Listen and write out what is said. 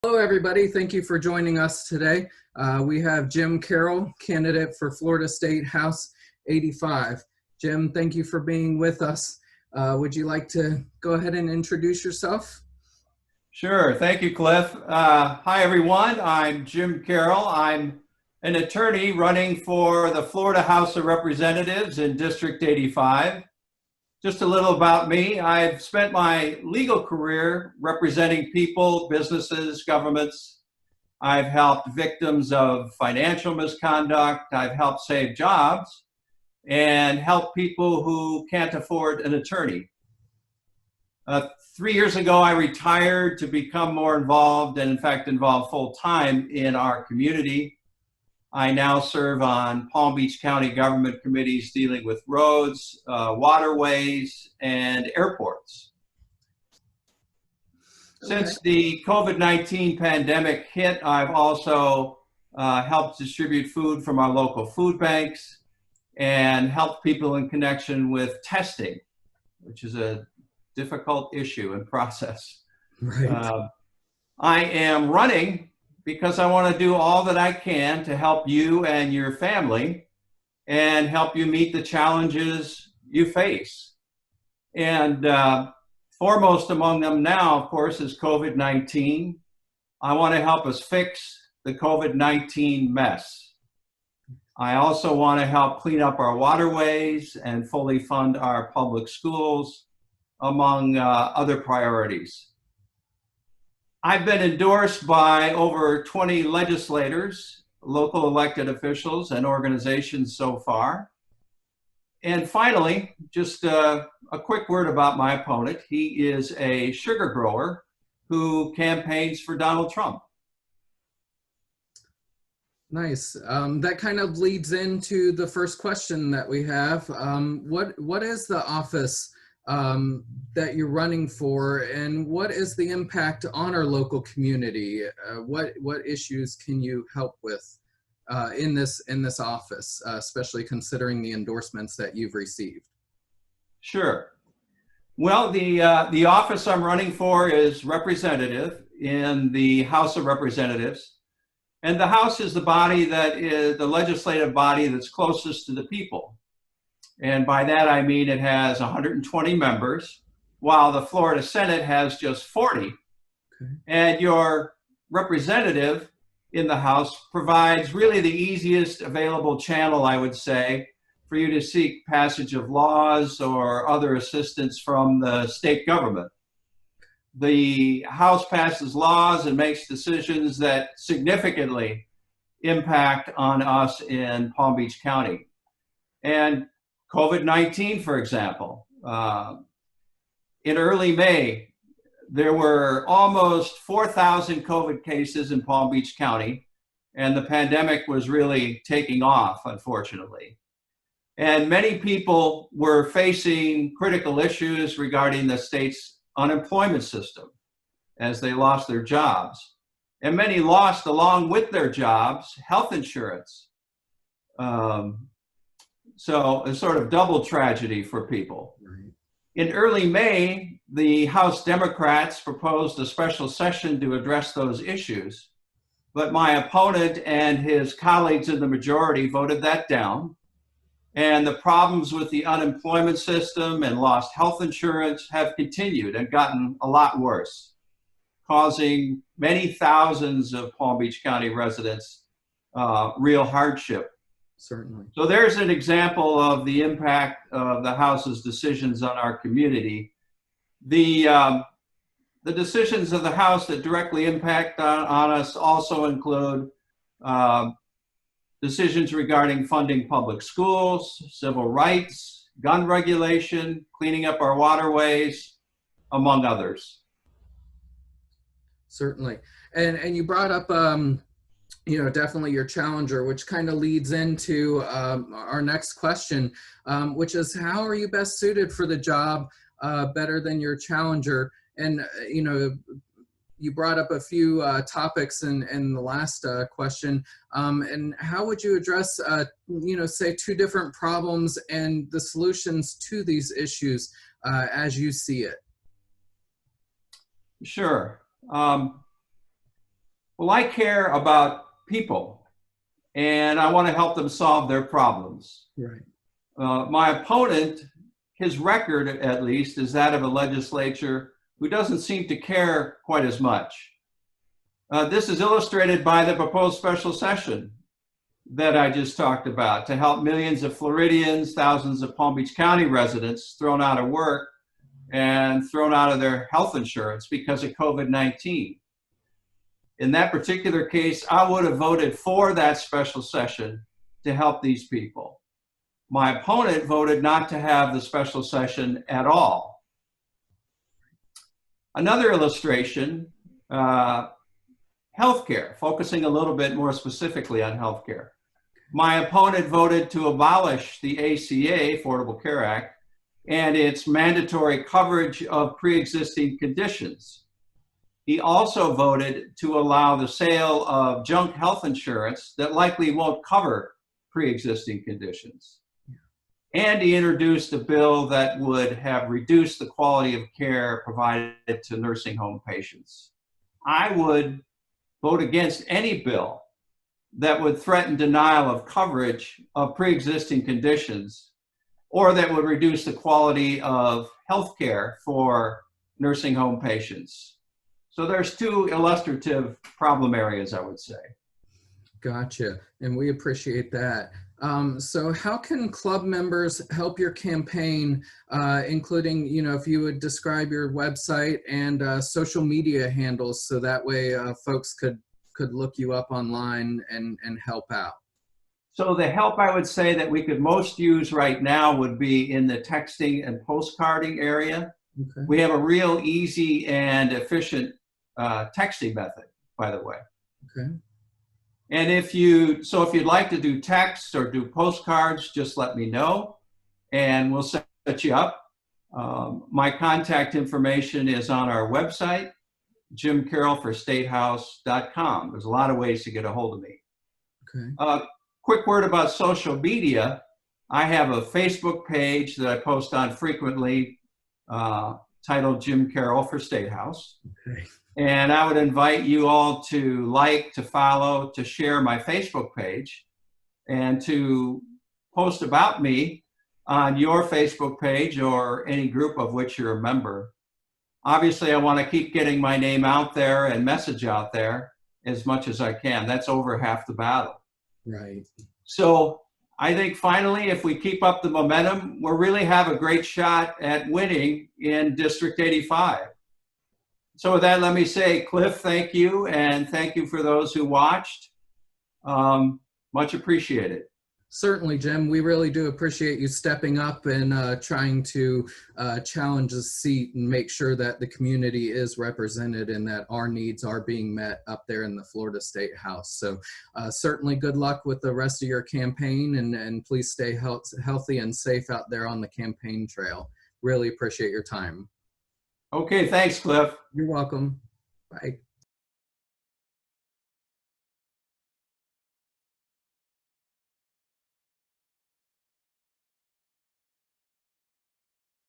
Hello, everybody. Thank you for joining us today. We have Jim Carroll, candidate for Florida State House 85. Jim, thank you for being with us. Would you like to go ahead and introduce yourself? Sure. Thank you, Cliff. Hi, everyone. I'm Jim Carroll. I'm an attorney running for the Florida House of Representatives in District 85. Just a little about me. I've spent my legal career representing people, businesses, governments. I've helped victims of financial misconduct. I've helped save jobs and helped people who can't afford an attorney. 3 years ago, I retired to become more involved and, in fact, involved full-time in our community. I now serve on Palm Beach County government committees dealing with roads, waterways, and airports. Okay. Since the COVID-19 pandemic hit, I've also helped distribute food from our local food banks and helped people in connection with testing, which is a difficult issue and process. Right. I am running because I want to do all that I can to help you and your family and help you meet the challenges you face. And foremost among them now, of course, is COVID-19. I want to help us fix the COVID-19 mess. I also want to help clean up our waterways and fully fund our public schools, among other priorities. I've been endorsed by over 20 legislators, local elected officials, and organizations so far. And finally, just a quick word about my opponent. He is a sugar grower who campaigns for Donald Trump. Nice. That kind of leads into the first question that we have. What is the office that you're running for, and what is the impact on our local community? What issues can you help with in this office, especially considering the endorsements that you've received? Sure. Well, the office I'm running for is representative in the House of Representatives, and the House is the body that is the legislative body that's closest to the people. And by that, I mean it has 120 members, while the Florida Senate has just 40. Okay. And your representative in the House provides really the easiest available channel, I would say, for you to seek passage of laws or other assistance from the state government. The House passes laws and makes decisions that significantly impact on us in Palm Beach County. And COVID-19, for example, in early May, there were almost 4,000 COVID cases in Palm Beach County, and the pandemic was really taking off, unfortunately. And many people were facing critical issues regarding the state's unemployment system as they lost their jobs. And many lost, along with their jobs, health insurance. So a sort of double tragedy for people. Right. In early May, the House Democrats proposed a special session to address those issues, but my opponent and his colleagues in the majority voted that down. And the problems with the unemployment system and lost health insurance have continued and gotten a lot worse, causing many thousands of Palm Beach County residents real hardship. Certainly. So there's an example of the impact of the House's decisions on our community. The decisions of the House that directly impact on us also include decisions regarding funding public schools, civil rights, gun regulation, cleaning up our waterways, among others. Certainly. And you brought up definitely your challenger, which kind of leads into our next question, which is, how are you best suited for the job better than your challenger? And, you brought up a few topics in the last question, and how would you address, say 2 different problems and the solutions to these issues as you see it? Sure. Well, I care about people, and I want to help them solve their problems. Right. My opponent, his record at least, is that of a legislature who doesn't seem to care quite as much. This is illustrated by the proposed special session that I just talked about to help millions of Floridians, thousands of Palm Beach County residents thrown out of work and thrown out of their health insurance because of COVID-19. In that particular case, I would have voted for that special session to help these people. My opponent voted not to have the special session at all. Another illustration, healthcare, focusing a little bit more specifically on healthcare. My opponent voted to abolish the ACA, Affordable Care Act, and its mandatory coverage of pre-existing conditions. He also voted to allow the sale of junk health insurance that likely won't cover pre-existing conditions. And he introduced a bill that would have reduced the quality of care provided to nursing home patients. I would vote against any bill that would threaten denial of coverage of pre-existing conditions or that would reduce the quality of health care for nursing home patients. So there's two illustrative problem areas, I would say. Gotcha, and we appreciate that. So how can club members help your campaign, including, if you would describe your website and social media handles, so that way folks could look you up online and help out? So the help I would say that we could most use right now would be in the texting and postcarding area. Okay. We have a real easy and efficient texting method, by the way. Okay. And if you'd like to do text or do postcards, just let me know and we'll set you up. My contact information is on our website, jimcarrollforstatehouse.com. There's a lot of ways to get a hold of me. Okay. Quick word about social media. I have a Facebook page that I post on frequently titled Jim Carroll for State House. Okay. And I would invite you all to like, to follow, to share my Facebook page, and to post about me on your Facebook page or any group of which you're a member. Obviously, I want to keep getting my name out there and message out there as much as I can. That's over half the battle. Right. So I think finally, if we keep up the momentum, we'll really have a great shot at winning in District 85. So with that, let me say, Cliff, thank you, and thank you for those who watched. Much appreciated. Certainly, Jim. We really do appreciate you stepping up and trying to challenge the seat and make sure that the community is represented and that our needs are being met up there in the Florida State House. So certainly good luck with the rest of your campaign, and please stay healthy and safe out there on the campaign trail. Really appreciate your time. Okay, thanks, Cliff. You're welcome. Bye.